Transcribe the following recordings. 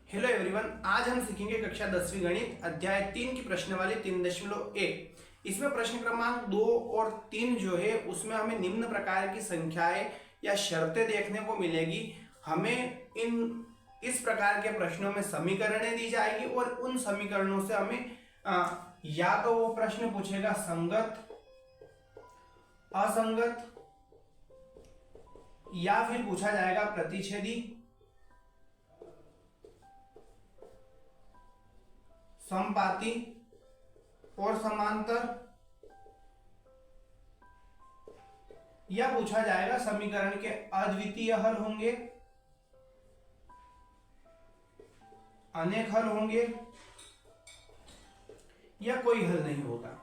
Hello everyone, आज हम सीखेंगे कक्षा 10वीं गणित अध्याय 3 की प्रश्नावली 3.1। इसमें प्रश्न क्रमांक 2 और 3 जो है उसमें हमें निम्न प्रकार की संख्याएं या शर्तें देखने को मिलेगी। हमें इस प्रकार के प्रश्नों में समीकरणें दी जाएगी और उन समीकरणों से हमें या तो वो प्रश्न पूछेगा संगत, असंगत, या फिर पूछा जाएगा प्रतिच्छेदी, समपाती और समांतर, या पूछा जाएगा समीकरण के अद्वितीय हल होंगे, अनेक हल होंगे, या कोई हल नहीं होगा।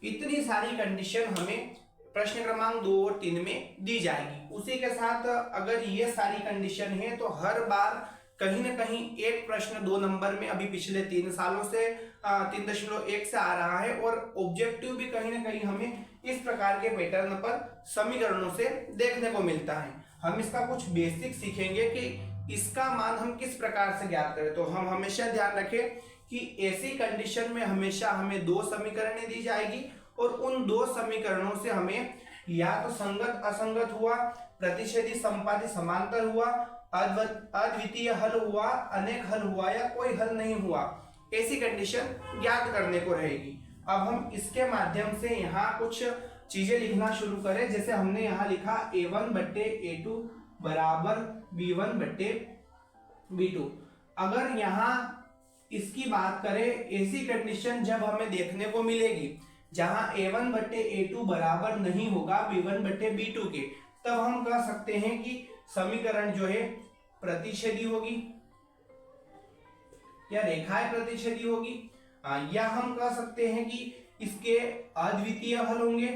इतनी सारी कंडीशन हमें प्रश्न क्रमांक 2 और 3 में दी जाएगी। उसी के साथ अगर ये सारी कंडीशन है तो हर बार कहीं ना कहीं एक प्रश्न 2 नंबर में अभी पिछले 3 सालों से 3.1 से आ रहा है और ऑब्जेक्टिव भी कहीं ना कहीं हमें इस प्रकार के पैटर्न पर समीकरणों से देखने को मिलता है। हम इसका कुछ बेसिक सीखेंगे कि इसका मान हम किस प्रकार से ज्ञात करें। तो हम हमेशा ध्यान रखें कि ऐसी कंडीशन में हमेशा हमें 2 समीकरणें दी जाएगी और उन 2 समीकरणों से हमें या तो संगत असंगत हुआ, प्रतिच्छेदी समपाती समांतर हुआ, अद्वितीय हल हुआ, अनेक हल हुआ, या कोई हल नहीं हुआ, ऐसी कंडीशन ज्ञात करने को रहेगी। अब हम इसके माध्यम से यहाँ कुछ चीजें लिखना शुरू करें। जैसे हमने यहाँ लिखा a1 बट्टे a2 बराबर b1 बट्टे b2। अगर यहाँ इसकी बात करें, ऐसी कंडीशन जब हमें देखने को मिलेगी जहां a1 बट्टे a2 बराबर नहीं होगा b1 बट्टे b2 के, तब हम कह सकते हैं कि समीकरण जो है प्रतिच्छेदी होगी या रेखाएं प्रतिच्छेदी होगी, या हम कह सकते हैं कि इसके अद्वितीय हल होंगे,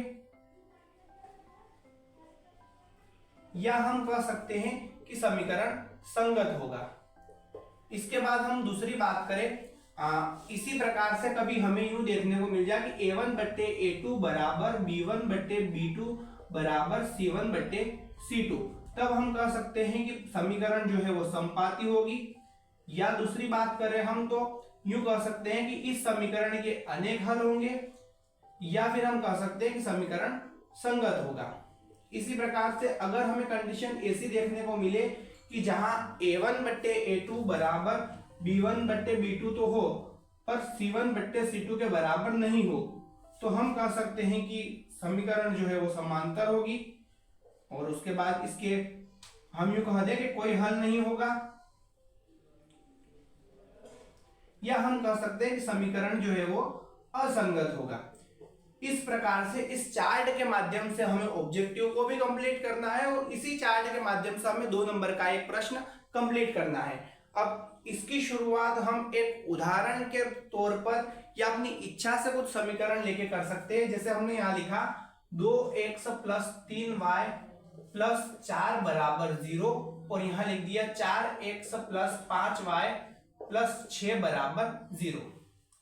या हम कह सकते हैं कि समीकरण संगत होगा। इसके बाद हम दूसरी बात करें, इसी प्रकार से कभी हमें यूं देखने को मिल जाए कि a1 बट्टे a2 बराबर b1 बट्टे b2 बराबर c1 बट्टे c2, तब हम कह सकते हैं कि समीकरण जो है वो समपाती होगी। या दूसरी बात करें हम तो यूं कह सकते हैं कि इस समीकरण के अनेक हल होंगे, या फिर हम कह सकते हैं कि समीकरण संगत होगा। इसी प्रकार से अगर हमें कंडीशन ऐसी देखने को मिले कि जहां a1 बट्टे a2 बराबर b1 बट्टे b2 तो हो पर c1 बट्टे c2 के बराबर नहीं हो, तो हम कह सकते हैं कि समीकरण जो है वो समांतर होगी। और उसके बाद इसके हम यूं कह दें कि कोई हल नहीं होगा, या हम कह सकते हैं कि समीकरण जो है वो असंगत होगा। इस प्रकार से इस चार्ट के माध्यम से हमें ऑब्जेक्टिव को भी कंप्लीट करना है और इसी चार्ट के माध्यम से हमें 2 नंबर का एक प्रश्न कंप्लीट करना है। अब इसकी शुरुआत हम एक उदाहरण के तौर पर या अपनी इच्छा से कुछ समीकरण लेके कर सकते हैं। जैसे हमने यहाँ लिखा 2x प्लस 3y प्लस 4 बराबर 0, और यहाँ लिख दिया 4x प्लस 5y प्लस 6 बराबर 0।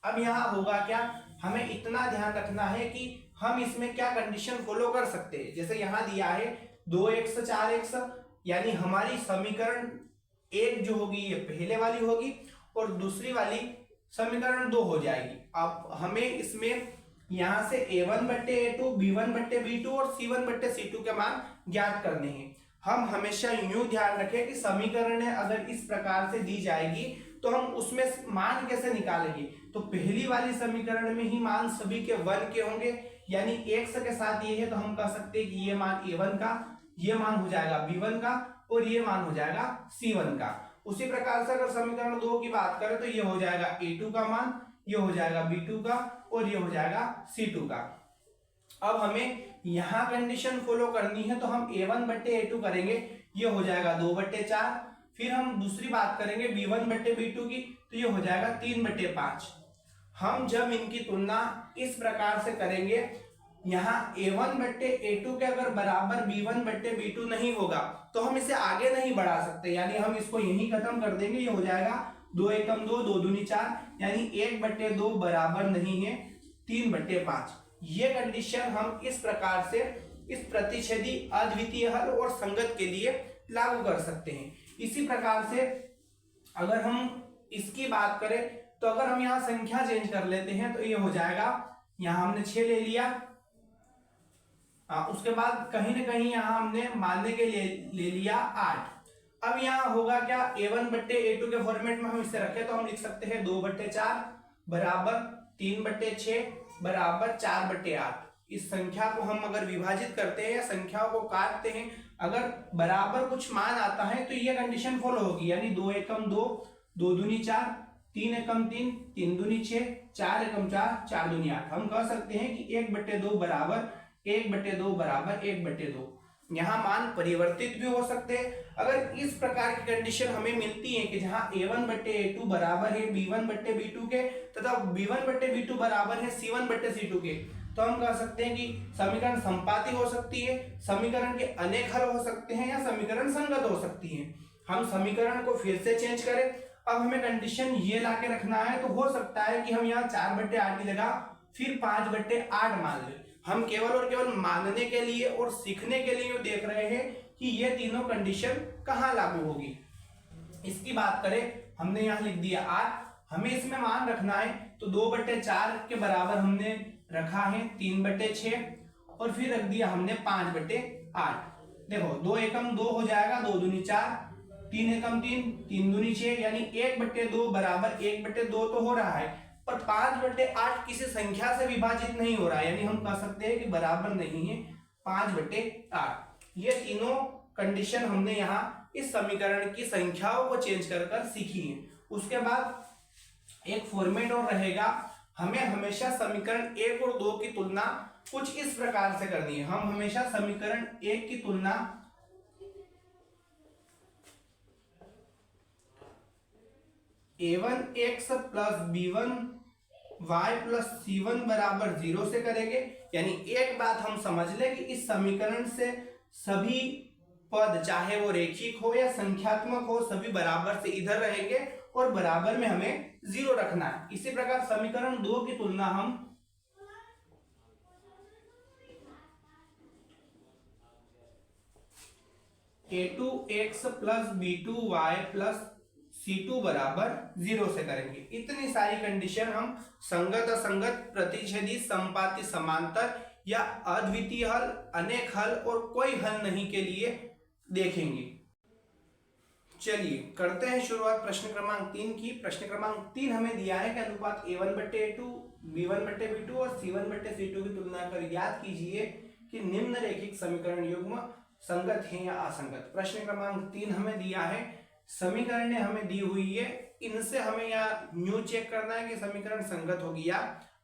अब यहाँ होगा क्या, हमें इतना ध्यान रखना है कि हम इसमें क्या कंडीशन फॉलो कर सकते हैं। जैसे यहाँ दिया है 2x 4x, यानी हमारी समीकरण एक जो होगी ये पहले वाली होगी और दूसरी वाली समीकरण 2 हो जाएगी। अब हमें इसमें यहां से a1 बट्टे a2, b1 बट्टे b2 और c1 बट्टे c2 के मान ज्ञात करने हैं। हम हमेशा यूं ध्यान रखें कि समीकरणें अगर इस प्रकार से दी जाएगी तो हम उसमें मान कैसे निकालेंगे। तो पहली वाली समीकरण में ही मान सभी के 1 के होंगे, यानी x के साथ ये है तो हम कह सकते हैं कि ये मान a1 का, ये मान हो जाएगा b1 का और ये मान हो जाएगा c1 का। उसी प्रकार से अगर समीकरण 2 की बात करें तो ये हो जाएगा a2 का मान, ये हो जाएगा b2 का और ये हो जाएगा c2 का। अब हमें यहां कंडीशन फॉलो करनी है तो हम a1 बट्टे a2 करेंगे, ये हो जाएगा 2 बट्टे 4। फिर हम दूसरी बात करेंगे b1 बट्टे b2 की, तो ये हो जाएगा 3 बट्टे 5। हम जब इनकी तुलना इस प्रकार से करेंगे, यहाँ a1 बट्टे a2 के अगर बराबर b1 बट्टे b2 नहीं होगा तो हम इसे आगे नहीं बढ़ा सकते, यानी हम इसको यहीं खत्म कर देंगे। ये हो जाएगा 2 एकम 2, 2 दूनी 4, यानी 1 बट्टे 2 बराबर नहीं है 3 बट्टे 5। ये कंडीशन हम इस प्रकार से इस प्रतिच्छेदी अद्वितीय हल और संगत के लिए लागू कर सकते हैं। इसी प्रकार से अगर हम इसकी बात करें तो अगर हम यहाँ संख्या चेंज कर लेते हैं तो ये हो जाएगा, यहाँ हमने 6 ले लिया, उसके बाद कहीं ना कहीं यहाँ हमने मानने के लिए ले लिया 8। अब यहाँ होगा क्या, a1 बट्टे a2 के फॉर्मेट में हम इसे रखें तो हम लिख सकते हैं 2/4 बराबर 3/6 बराबर 4/8। इस संख्या को हम अगर विभाजित करते हैं या संख्याओं को काटते हैं, अगर बराबर कुछ मान आता है तो ये कंडीशन फॉलो होगी, यानी 2 एकम 2, 2 दूनी 4, 3 एकम 3, 3 दूनी 6, 4 एकम 4, 4 दूनी 8। हम कह सकते हैं कि 1/2 बराबर 1/2 बराबर 1/2। यहाँ मान परिवर्तित भी हो सकते हैं। अगर इस प्रकार की कंडीशन हमें मिलती है कि जहाँ a1/a2 बराबर है b1/b2 के तथा b1/b2 बराबर है c1/c2 के, तो हम कह सकते हैं कि समीकरण संपाती हो सकती है, समीकरण के अनेक हल हो सकते हैं या समीकरण संगत हो सकती है। हम समीकरण को फिर से चेंज करें, अब हमें कंडीशन ये ला के रखना है, तो हो सकता है कि हम यहाँ 4/8 की जगह फिर 5/8 मान लें। हम केवल और केवल मानने के लिए और सीखने के लिए देख रहे हैं कि ये तीनों कंडीशन कहाँ लागू होगी। इसकी बात करें, हमने यहाँ लिख दिया 8, हमें इसमें मान रखना है तो 2/4 के बराबर हमने रखा है 3/6 और फिर रख दिया हमने 5/8। देखो 2 एकम 2 हो जाएगा, 2 दूनी 4, 3 एकम 3, 3 दूनी 6, यानी 1/2 बराबर 1/2 तो हो रहा है, पर 5/8 किसी संख्या से विभाजित नहीं हो रहा है, यानी हम कह सकते हैं कि बराबर नहीं है 5/8। ये तीनों कंडीशन हमने यहाँ इस समीकरण की संख्याओं को चेंज कर सीखी है। उसके बाद एक फॉर्मेट और रहेगा, हमें हमेशा समीकरण 1 और 2 की तुलना कुछ इस प्रकार से करनी है। हम हमेशा समीकरण 1 की तुलना a1x plus b1y plus c1 बराबर 0 से करेंगे। यानी एक बात हम समझ लें कि इस समीकरण से सभी पद, चाहे वो रेखिक हो या संख्यात्मक हो, सभी बराबर से इधर रहेंगे और बराबर में हमें 0 रखना है। इसी प्रकार समीकरण 2 की तुलना हम a2x plus b2y plus c2 बराबर 0 से करेंगे। इतनी सारी कंडीशन हम संगत, असंगत, प्रतिच्छेदी, संपाती, समांतर या अद्वितीय हल, अनेक हल और कोई हल नहीं के लिए देखेंगे। चलिए करते हैं शुरुआत प्रश्न क्रमांक 3 की। प्रश्न क्रमांक 3 हमें दिया है कि अनुपात a1/a2, b1/b2 और c1/c2 की तुलना कर याद कीजिए कि निम्न रेखिक समीकरण युग्म संगत है या असंगत। प्रश्न क्रमांक 3 हमें दिया है, समीकरण हमें दी हुई है, इनसे हमें यहाँ न्यू चेक करना है कि समीकरण संगत होगी या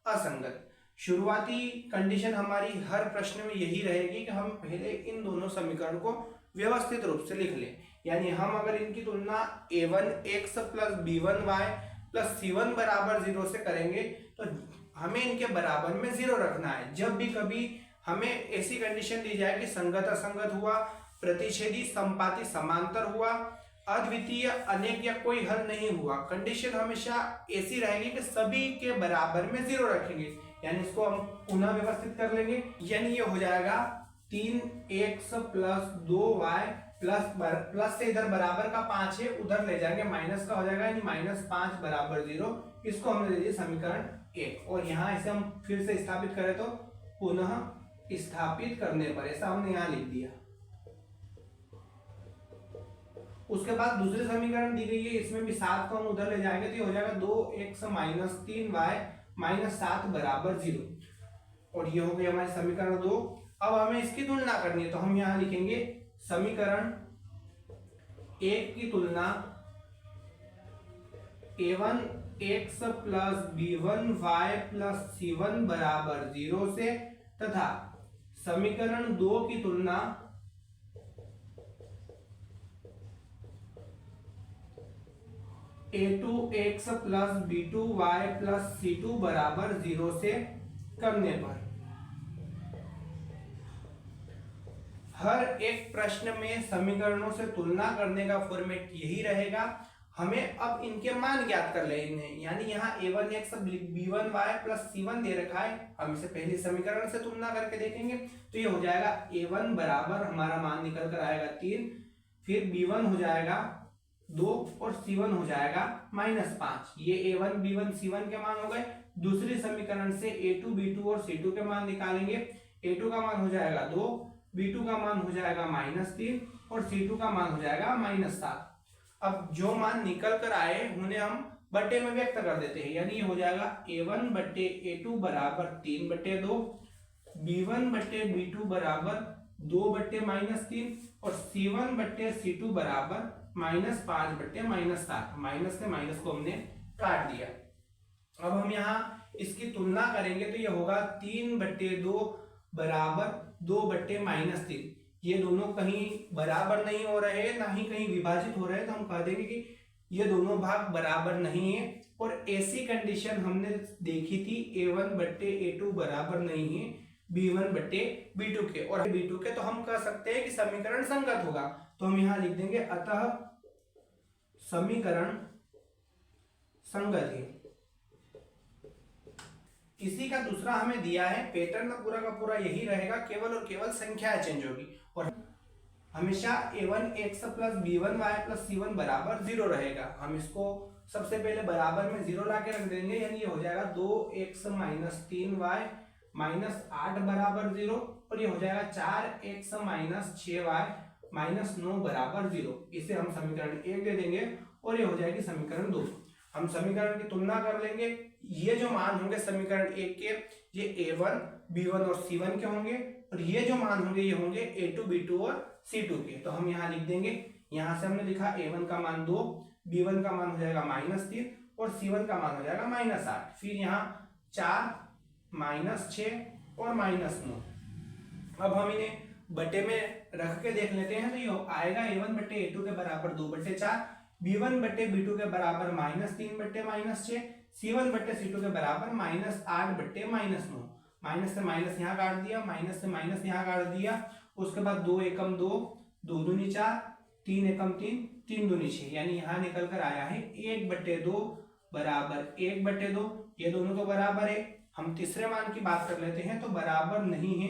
असंगत। शुरुआती कंडीशन हमारी हर प्रश्न में यही रहेगी कि हम पहले इन दोनों समीकरण को व्यवस्थित रूप से लिख लें। यानी हम अगर इनकी तुलना a1x plus b1y plus c1 बराबर 0 से करेंगे तो हमें इनके बराबर में 0 रखना है। जब भी कभी हमें ऐसी कंडीशन दी जाए कि संगत असंगत हुआ, प्रतिच्छेदी संपाती समांतर हुआ, अद्वितीय अनेक या कोई हल नहीं हुआ, कंडीशन हमेशा ऐसी रहेगी कि सभी के बराबर में 0 रखेंगे। यानी इसको हम पुनः व्यवस्थित कर लेंगे, यानी ये हो जाएगा 3x प्लस 2y प्लस से इधर बराबर का 5 है, उधर ले जाएंगे माइनस का हो जाएगा, यानी -5 बराबर 0। इसको हमने ले लिया समीकरण 1 और यहाँ इसे हम फिर से स्थापित करें तो पुनः स्थापित करने पर ऐसा हमने यहाँ लिख दिया। उसके बाद दूसरे समीकरण दी गई है, इसमें भी 7 को हम उधर ले जाएंगे तो ये हो जाएगा 2x माइनस 3y माइनस 7 बराबर 0 और ये हो गई हमारी समीकरण 2। अब हमें इसकी तुलना करनी है तो हम यहाँ लिखेंगे समीकरण 1 की तुलना a1x plus b1y plus c1 बराबर 0 से तथा समीकरण 2 की तुलना a2x plus b2y plus c2 बराबर 0 से करने पर हर एक प्रश्न में समीकरणों से तुलना करने का फॉर्मेट यही रहेगा। हमें अब इनके मान ज्ञात कर लेने हैं, यानी यहाँ a1x b1y प्लस c1 दे रखा है, हम इसे पहले समीकरण से तुलना करके देखेंगे तो ये हो जाएगा a1 बराबर हमारा मान निकल कर आएगा 3, फिर b1 हो जाएगा 2 और c1 हो जाएगा -5। ये a1 b1 c1 के मान हो गए। दूसरी समीकरण से a2 b2 और c2 के मान निकालेंगे। a2 का मान हो जाएगा 2, b2 का मान हो जाएगा -3 और c2 का मान हो जाएगा -7। अब जो मान निकल कर आए उन्हें हम बट्टे में व्यक्त कर देते हैं, यानी ये हो जाएगा a1 बट्टे a2 बराबर 3/2, b1 बट्टे b2 बराबर 2 बट्टे -3 और c1 बट्टे c2 बराबर -5 बट्टे -7। माइनस से माइनस को हमने काट दिया। अब हम यहाँ इसकी तुलना करेंगे तो ये होगा 3/2 बराबर 2 बट्टे -3। ये दोनों कहीं बराबर नहीं हो रहे, ना ही कहीं विभाजित हो रहे, तो हम कह देंगे कि ये दोनों भाग बराबर नहीं है। और ऐसी कंडीशन हमने देखी थी a1 बट्टे a2 बराबर नहीं है b1 बट्टे b2 के, और b2 के, तो हम कह सकते हैं कि समीकरण संगत होगा। तो हम यहां लिख देंगे अतः समीकरण संगत है। इसी का दूसरा हमें दिया है, पैटर्न पूरा का पूरा यही रहेगा, केवल और केवल संख्या चेंज होगी और हमेशा a1 x plus b1 y plus c1 बराबर 0 रहेगा। हम इसको सबसे पहले बराबर में 0 लाके रख देंगे, यानी ये हो जाएगा 2x माइनस 3y माइनस 8 बराबर 0 और ये हो जाएगा 4x माइनस 6y माइनस 9 बराबर 0। इसे हम समीकरण 1 दे देंगे और ये हो जाएगी समीकरण 2। हम समीकरण की तुलना कर लेंगे। ये जो मान होंगे समीकरण 1 के, ये a1 b1 और c1 के होंगे और ये जो मान होंगे ये होंगे a2 b2 और c2 के। तो हम यहाँ लिख देंगे, यहाँ से हमने लिखा a1 का मान 2, b1 का मान हो जाएगा -3 और c1 का मान हो जाएगा -8। फिर यहाँ 4 -6 और -9। अब हम इन्हें बटे में रख के देख लेते हैं, तो ये आएगा a1 बटे a2 के बराबर 2/4, b1 बटे b2 के बराबर -3 बटे -6, c1 बटे c2 के बराबर -8 बटे -9। माइनस से माइनस यहाँ काट दिया, माइनस से माइनस यहाँ काट दिया। उसके बाद 2 एकम 2, 2 दूनी 4, 3 एकम 3, 3 दूनी 6, यानी यहाँ निकल कर आया है 1/2 बराबर 1/2। ये दोनों तो बराबर है। हम तीसरे मान की बात कर लेते हैं, तो बराबर नहीं है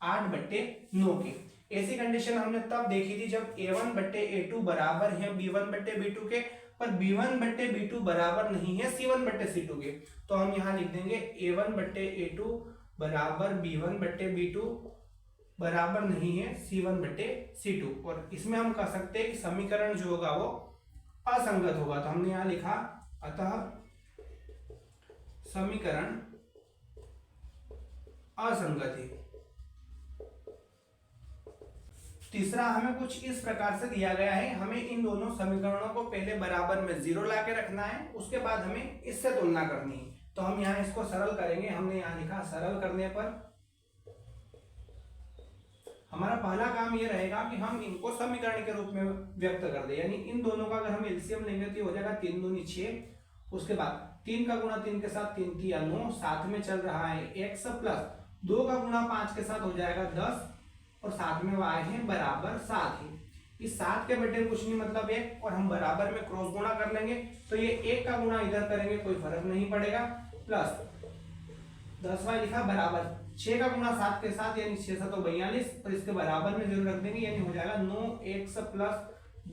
8/9 के। ऐसी कंडीशन हमने तब देखी थी जब a1 बट्टे a2 बराबर है b1 बट्टे b2 के, पर b1 बट्टे b2 बराबर नहीं है c1 बट्टे c2 के। तो हम यहाँ लिख देंगे a1 बट्टे a2 बराबर b1 बट्टे b2 बराबर नहीं है c1 बट्टे c2। और इसमें हम कह सकते हैं कि समीकरण जो होगा वो असंगत होगा। तो हमने यहाँ लिखा अतः समीकरण असंगत है। तीसरा हमें कुछ इस प्रकार से दिया गया है, हमें इन दोनों समीकरणों को पहले बराबर में 0 लाके रखना है, उसके बाद हमें इससे तुलना करनी है। तो हम यहाँ इसको सरल करेंगे। हमने यहाँ लिखा सरल करने पर हमारा पहला काम ये रहेगा कि हम इनको समीकरण के रूप में व्यक्त कर दे, यानी इन दोनों का अगर हम एलसीएम लेंगे तो हो जाएगा 3 दूनी 6। उसके बाद 3 का गुणा 3 के साथ 3 3 9, साथ में चल रहा है x प्लस 2 का गुणा 5 के साथ हो जाएगा 10 और साथ में y है बराबर 7 है। इस 7 के बटे कुछ नहीं मतलब 1, और हम बराबर में क्रॉस गुणा कर लेंगे तो ये 1 का गुणा इधर करेंगे कोई फर्क नहीं पड़ेगा, प्लस 10y लिखा बराबर 6 का गुणा 7 के साथ, यानी 6 7 42 और इसके बराबर में 0 रख देंगे, यानी हो जाएगा 9x प्लस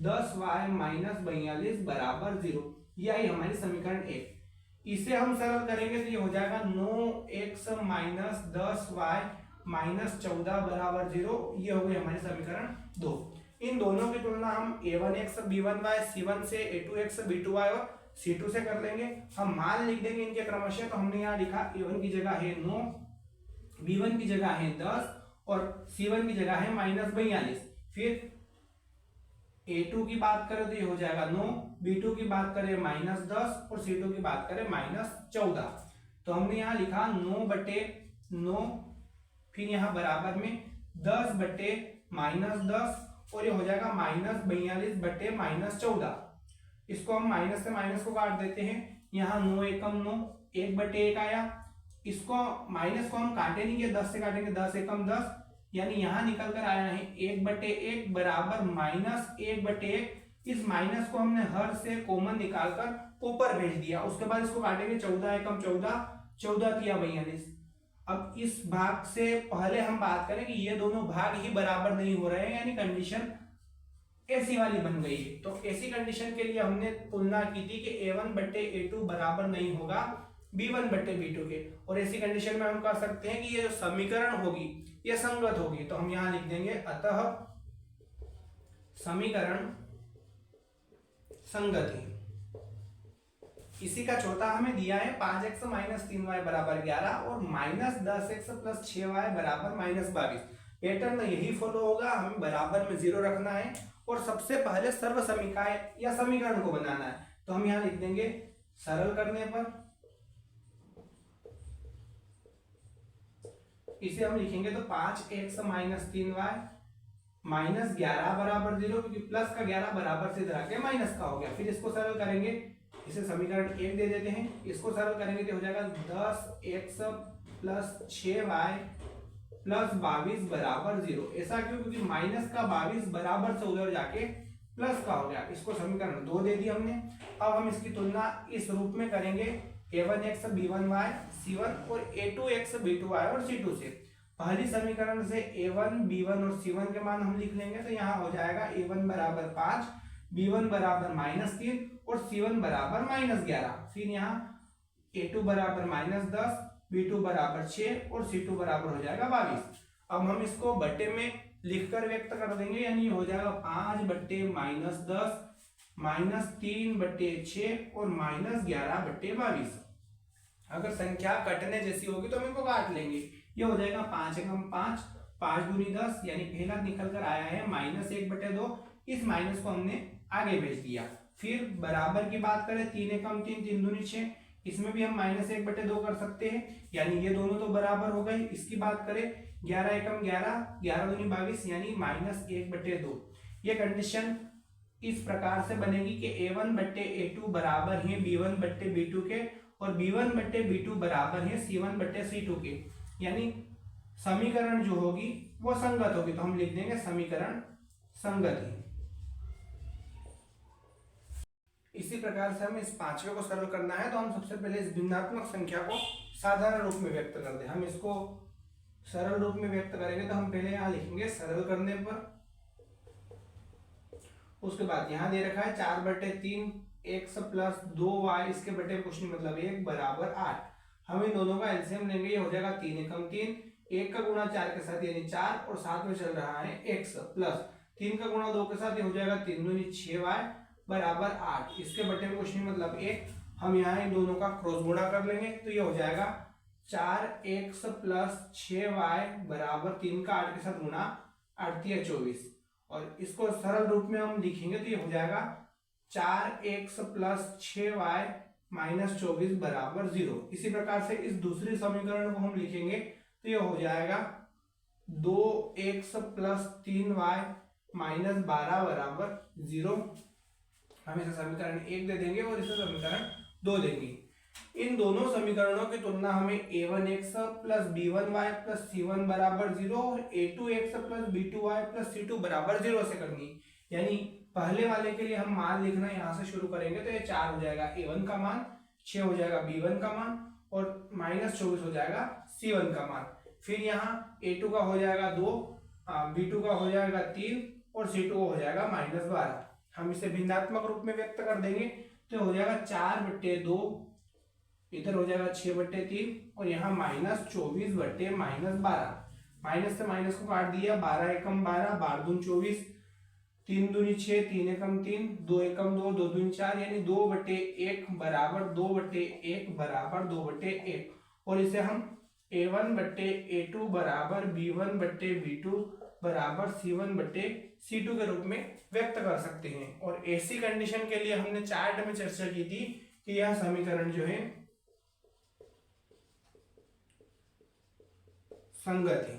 10y माइनस 42 बराबर 0। ये आई हमारी समीकरण 1। इसे हम सरल करेंगे तो ये हो जाएगा 9x माइनस 10y माइनस 14 बराबर 0। ये हो गई हमारी समीकरण 2। इन दोनों की तुलना हम a1x b1y c1 से a2x b2y और c2 से कर लेंगे। हम मान लिख देंगे इनके क्रमशः। तो हमने यहाँ लिखा a1 की जगह है 9, b1 की जगह है 10 और c1 की जगह है -42। फिर a2 की बात करें तो ये हो जाएगा 9, b2 की बात करें -10 और c2 की बात करें -14। तो हमने यहाँ लिखा 9/9, फिर यहाँ बराबर में 10 बटे -10 और ये हो जाएगा -42 बटे -14। इसको हम माइनस से माइनस को काट देते हैं। यहाँ 9 एकम 9, 1/1 आया। इसको माइनस को हम काटे नहीं कि 10 से काटेंगे, 10 एकम 10, यानी यहाँ निकल कर आया है 1/1 बराबर -1/1। इस माइनस को हमने हर से कॉमन निकालकर ऊपर भेज दिया। उसके बाद इसको काटेंगे 14 एकम 14, 14 तिया 42। अब इस भाग से पहले हम बात करें कि ये दोनों भाग ही बराबर नहीं हो रहे हैं, यानी कंडीशन ऐसी वाली बन गई है। तो ऐसी कंडीशन के लिए हमने तुलना की थी कि A1 बट्टे A2 बराबर नहीं होगा B1 बट्टे B2 के, और ऐसी कंडीशन में हम कह सकते हैं कि ये जो समीकरण होगी ये संगत होगी। तो हम यहां लिख देंगे अतः समीकरण संगत है। इसी का चौथा हमें दिया है 5x माइनस 3y बराबर 11 और माइनस 10x प्लस 6y बराबर माइनस 22। पैटर्न यही फॉलो होगा, हमें बराबर में 0 रखना है और सबसे पहले सर्व समीकरण या समीकरण को बनाना है। तो हम यहां लिख देंगे सरल करने पर इसे हम लिखेंगे तो 5x माइनस 3y माइनस 11 बराबर 0, क्योंकि प्लस का 11 बराबर से इधर आके माइनस का हो गया। फिर इसको सरल करेंगे, इसे समीकरण 1 दे देते हैं, इसको सरल करेंगे तो हो जाएगा 10x प्लस 6y प्लस 22 बराबर 0। ऐसा क्यों? क्योंकि माइनस का 22 बराबर से उधर जाके प्लस का हो गया। इसको समीकरण 2 दे दिया हमने। अब हम इसकी तुलना इस रूप में करेंगे a1x b1y c1 और a2x b2y और c2 से। पहली समीकरण से a1 b1 और c1 के मान हम लिख लेंगे, तो यहाँ हो जाएगा a1 बराबर 5, b1 बराबर -3 और c1 बराबर -11। फिर यहाँ a2 बराबर -10, b2 बराबर 6 और c2 बराबर हो जाएगा 22। अब हम इसको बट्टे में लिखकर व्यक्त कर देंगे, यानी हो जाएगा 5 बट्टे -10 -3 बट्टे 6 और -11 बट्टे 22। अगर संख्या कटने जैसी होगी तो हम इनको काट लेंगे। ये हो जाएगा 5 एकम 5, 5 दूनी 10, यानी पहला निकल कर आया है -1/2। इस माइनस को हमने आगे भेज दिया। फिर बराबर की बात करें 3 एकम 3, 3 दूनी 6, इसमें भी हम -1/2 कर सकते हैं, यानी ये दोनों तो बराबर हो गए। इसकी बात करें 11 एकम 11, 11 दूनी 22, यानी -1/2। ये कंडीशन इस प्रकार से बनेगी कि a1 बट्टे a2 बराबर है b1 बट्टे b2 के और b1 बट्टे b2 बराबर है c1 बट्टे c2 के, यानी समीकरण जो होगी वो संगत होगी। तो हम लिख देंगे समीकरण संगत है। इसी प्रकार से हमें इस पांचवे को सरल करना है, तो हम सबसे पहले इस भिन्नात्मक संख्या को साधारण रूप में व्यक्त कर दें। हम इसको सरल रूप में व्यक्त करेंगे तो हम पहले यहाँ लिखेंगे सरल करने पर, उसके बाद यहाँ दे रखा है 4/3 x प्लस 2y, इसके बटे कुछ नहीं मतलब 1 बराबर 8। हम इन दोनों का एलसीएम लेंगे, ये हो जाएगा 3 एकम 3, 1 का गुणा 4 के साथ यानी 4 और साथ में चल रहा है x प्लस 3 का गुणा 2 के साथ ये हो जाएगा 3 दूनी 6y बराबर 8, इसके बटे में कुछ नहीं मतलब 1। हम यहाँ इन दोनों का क्रॉस गुणा कर लेंगे तो ये हो जाएगा 4x प्लस 6y बराबर 3 का 8 के साथ गुणा 8 × 24, और इसको सरल रूप में हम लिखेंगे तो ये हो जाएगा 4x प्लस 6y माइनस 24 बराबर 0। इसी प्रकार से इस दूसरी समीकरण को हम लिखेंगे तो ये हो जाएगा 2x प्लस 3y माइनस 12 बराबर 0। हम इसे समीकरण 1 दे देंगे और इसे समीकरण 2 देंगे। इन दोनों समीकरणों की तुलना हमें a1x plus b1y plus c1 बराबर 0 और a2x plus b2y plus c2 बराबर 0 से करनी। यानी पहले वाले के लिए हम मान लिखना यहाँ से शुरू करेंगे तो ये 4 हो जाएगा a1 का मान, 6 हो जाएगा b1 का मान और -24 हो जाएगा c1 का मान। फिर यहाँ a2 का हो जाएगा 2, b2 का हो जाएगा 3 और c2 हो जाएगा -12। हम इसे भिन्नात्मक रूप में व्यक्त कर देंगे तो हो जाएगा 4/2, इधर हो जाएगा 6/3 और यहाँ -24 बट्टे -12। माइनस से माइनस को काट दिया, 12 एकम 12, 12 दूनी 24, 3 दूनी 6, 3 एकम 3, 2 एकम 2, 2 दूनी 4, यानी 2/1 बराबर 2/1 बराबर 2/1। और इसे हम a1 बट्टे a2 बराबर b1 बट्टे b2 बराबर c1 बट्टे c2 के रूप में व्यक्त कर सकते हैं। और ऐसी कंडीशन के लिए हमने चार्ट में चर्चा की थी कि यह समीकरण जो है संगत है।